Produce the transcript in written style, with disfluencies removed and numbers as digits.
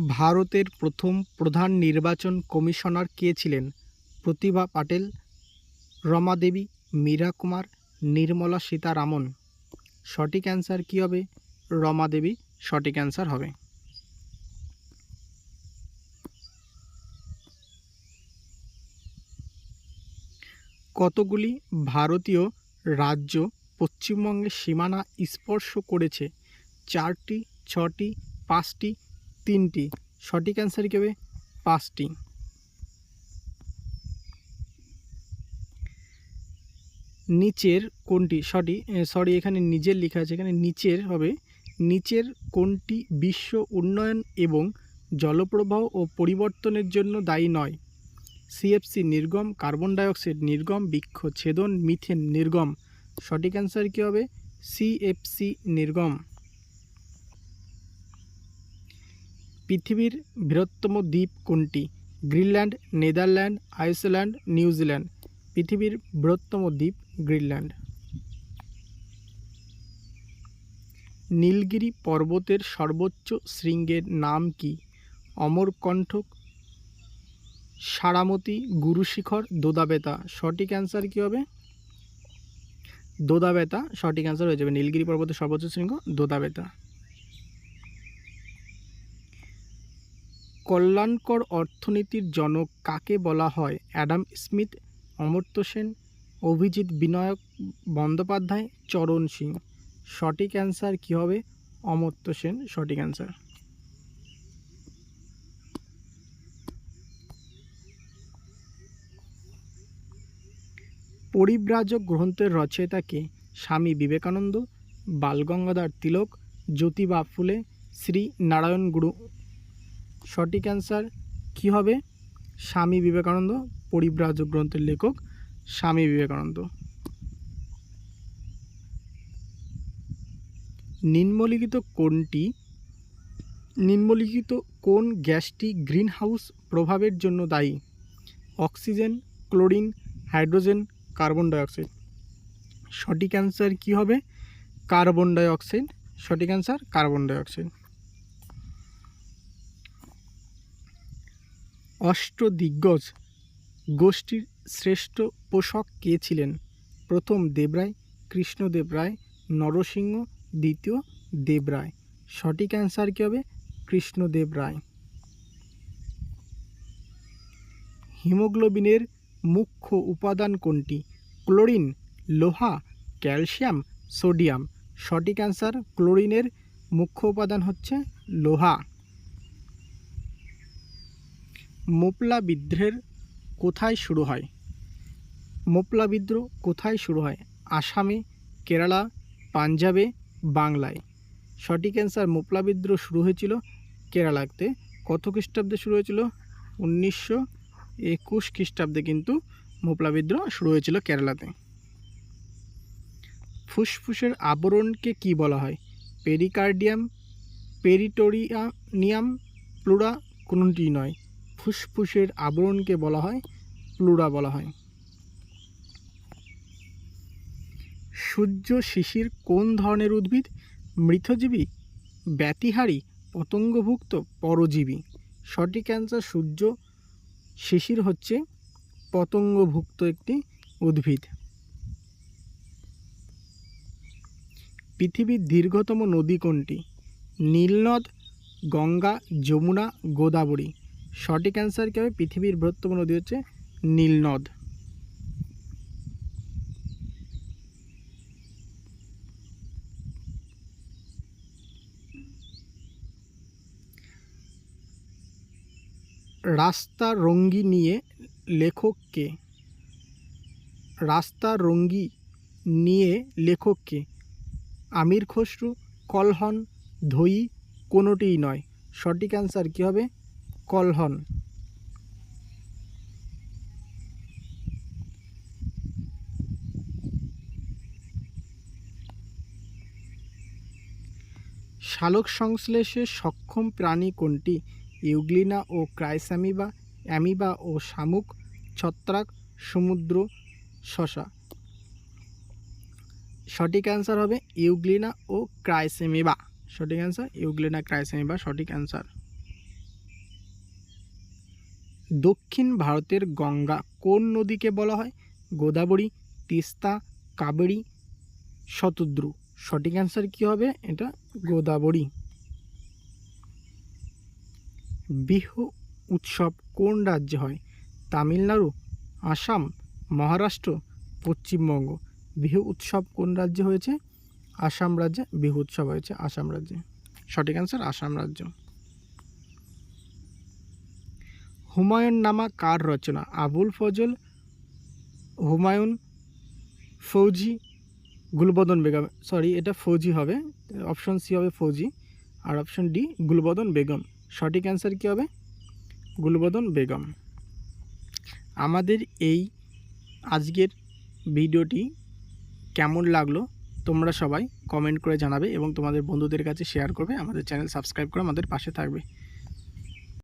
ভারতের প্রথম প্রধান নির্বাচন কমিশনার কে ছিলেন? প্রতিভা পাটেল, রমা দেবী, মীরা কুমার, নির্মলা সীতারামন। সঠিক অ্যান্সার কী হবে? রমা দেবী সঠিক অ্যান্সার হবে। কতগুলি ভারতীয় রাজ্য পশ্চিমবঙ্গের সীমানা স্পর্শ করেছে? 4টি, 6টি, 5টি, 3টি। সঠিক অ্যান্সার কী হবে? 5টি। নিচের কোনটি এখানে নিজের লেখা আছে, এখানে নিচের হবে। নিচের কোনটি বিশ্ব উন্নয়ন এবং জলপ্রবাহ ও পরিবর্তনের জন্য দায়ী নয়? সিএফসি নির্গম, কার্বন ডাইঅক্সাইড নির্গম, বৃক্ষচ্ছেদন, মিথেন নির্গম। সঠিক অ্যান্সার কী হবে? সিএফসি নির্গম। পৃথিবীর বৃহত্তম দ্বীপ কোনটি? Greenland, Netherland, Iceland, New Zealand. পৃথিবীর বৃহত্তম দ্বীপ গ্রিনল্যান্ড। নীলগিরি পর্বতের সর্বোচ্চ শৃঙ্গের নাম কি? অমরকণ্টক, সারামতি, গুরুশিখর, দোদাবেতা। সঠিক অ্যান্সার কী হবে? দোদাবেতা সঠিক অ্যান্সার হয়ে যাবে। নীলগিরি পর্বতের সর্বোচ্চ শৃঙ্গ দোদাবেতা। কল্যাণকর অর্থনীতির জনক কাকে বলা হয়? অ্যাডাম স্মিথ, অমর্ত্য সেন, অভিজিৎ বিনায়ক বন্দ্যোপাধ্যায়, চরণ সিং। সঠিক অ্যান্সার কী হবে? অমর্ত্য সেন সঠিক অ্যান্সার। পরিব্রাজক গ্রন্থের রচয়িতা কে? স্বামী বিবেকানন্দ, বালগঙ্গাধর তিলক, জ্যোতিবা ফুলে, শ্রী নারায়ণ গুরু। সঠিক অ্যান্সার কী হবে? স্বামী বিবেকানন্দ পরিব্রাজক গ্রন্থের লেখক স্বামী বিবেকানন্দ। নিম্নলিখিত কোন গ্যাসটি গ্রিনহাউস প্রভাবের জন্য দায়ী? Oxygen, chlorine, hydrogen, carbon dioxide. সঠিক অ্যান্সার কী হবে? কার্বন ডাইঅক্সাইড সঠিক অ্যান্সার কার্বন ডাইঅক্সাইড। অষ্টদিগ্গজ গোষ্ঠীর শ্রেষ্ঠ পোষক কে ছিলেন? প্রথম দেবরায়, কৃষ্ণদেব রায়, নরসিংহ, দ্বিতীয় দেবরায়। সঠিক অ্যান্সার কী হবে? কৃষ্ণদেব রায়। হিমোগ্লোবিনের মুখ্য উপাদান কোনটি? ক্লোরিন, লোহা, ক্যালসিয়াম, সোডিয়াম। সঠিক অ্যান্সার ক্লোরিনের মুখ্য উপাদান হচ্ছে লোহা। মোপলা বিদ্রোহের কোথায় শুরু হয়? মোপলা বিদ্রোহ কোথায় শুরু হয়? আসামে, কেরালা, পাঞ্জাবে, বাংলায়। সঠিক অ্যান্সার মোপলা বিদ্রোহ শুরু হয়েছিল কেরালাতে। কত খ্রিস্টাব্দে শুরু হয়েছিল? 1921 খ্রিস্টাব্দে কিন্তু মোপলা বিদ্রোহ শুরু হয়েছিল কেরালাতে। ফুসফুসের আবরণকে কি বলা হয়? পেরিকার্ডিয়াম, পেরিটোনিয়াম, প্লুরা, কোনটি নয়। ফুসফুসের আবরণকে বলা হয় প্লুরা বলা হয়। সূর্য শিশির কোন ধরনের উদ্ভিদ? মৃতজীবী, ব্যতিহারী, পতঙ্গভুক্ত, পরজীবী। সঠিক অ্যান্সার সূর্য শিশির হচ্ছে পতঙ্গভুক্ত একটি উদ্ভিদ। পৃথিবীর দীর্ঘতম নদী কোনটি? নীলনদ, গঙ্গা, যমুনা, গোদাবরী। সঠিক অ্যান্সার কী হবে? পৃথিবীর বৃহত্তম নদী হচ্ছে নীলনদ। রাস্তা রঙ্গি নিয়ে লেখক কে? রাস্তা রঙ্গি নিয়ে লেখক কে? আমির খসরু, কলহন, ধোয়ী, কোনোটিই নয়। সঠিক অ্যান্সার কী হবে? কলহন। সালোক সংশ্লেষে সক্ষম প্রাণী কোনটি? ইউগ্লিনা ও ক্রাইস্যামিবা, অ্যামিবা ও শামুক, ছত্রাক, সমুদ্র শসা। সঠিক অ্যান্সার হবে ইউগ্লিনা ও ক্রাইস্যামিবা। সঠিক অ্যান্সার ইউগ্লিনা ক্রাইস্যামিবা সঠিক অ্যান্সার। দক্ষিণ ভারতের গঙ্গা কোন নদীকে বলা হয়? গোদাবরী, তিস্তা, কাবেরী, শতদ্রু। সঠিক অ্যান্সার কী হবে? এটা গোদাবরী। বিহু উৎসব কোন রাজ্যে হয়? তামিলনাড়ু, আসাম, মহারাষ্ট্র, পশ্চিমবঙ্গ। বিহু উৎসব কোন রাজ্যে হয়েছে? আসাম রাজ্যে বিহু উৎসব হয়েছে, আসাম রাজ্যে। সঠিক অ্যান্সার আসাম রাজ্য। হুমায়ুন নামা কার রচনা? আবুল ফজল, হুমায়ুন, ফৌজি, গুলবদন বেগম। সরি, এটা ফৌজি হবে, অপশন সি হবে ফৌজি, আর অপশন ডি গুলবদন বেগম। সঠিক অ্যান্সার কী হবে? গুলবদন বেগম। আমাদের এই আজকের ভিডিওটি কেমন লাগলো তোমরা সবাই কমেন্ট করে জানাবে এবং তোমাদের বন্ধুদের কাছে শেয়ার করবে। আমাদের চ্যানেল সাবস্ক্রাইব করে আমাদের পাশে থাকবে।